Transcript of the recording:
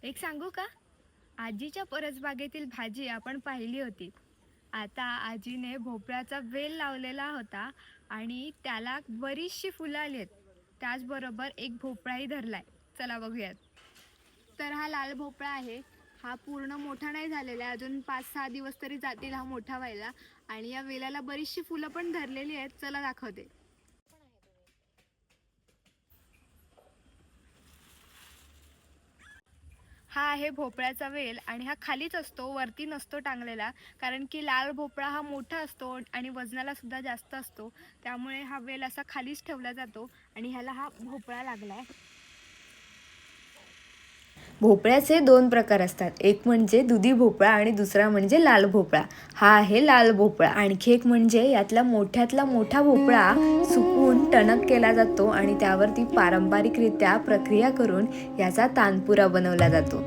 एक सांगू का? आजीच्या परसबागेतील भाजी आपण पाहिली होती. आता आजीने भोपळ्याचा वेल लावलेला होता आणि त्याला बरीचशी फुलं आली आहेत. त्याचबरोबर एक भोपळाही धरलाय. चला बघूयात. तर हा लाल भोपळा आहे. हा पूर्ण मोठा नाही झालेला आहे. अजून 5-6 दिवस तरी जातील हा मोठा व्हायला. आणि या वेलाला बरीचशी फुलं पण धरलेली आहेत. चला दाखवते. हा आहे भोपळ्याचा वेल आणि हा खालीच असतो, वरती नसतो टांगलेला. कारण की लाल भोपळा हा मोठा असतो आणि वजनाला सुद्धा जास्त असतो. त्यामुळे हा वेल असा खालीच ठेवला जातो आणि ह्याला हा भोपळा लागलाय. भोपळ्याचे दोन प्रकार असतात, एक म्हणजे दुधी भोपळा आणि दुसरा म्हणजे लाल भोपळा. हा आहे लाल भोपळा. आणखी एक म्हणजे यातला मोठ्यातला मोठा भोपळा सुकवून टणक केला जातो आणि त्यावरती पारंपरिकरित्या प्रक्रिया करून याचा तानपुरा बनवला जातो.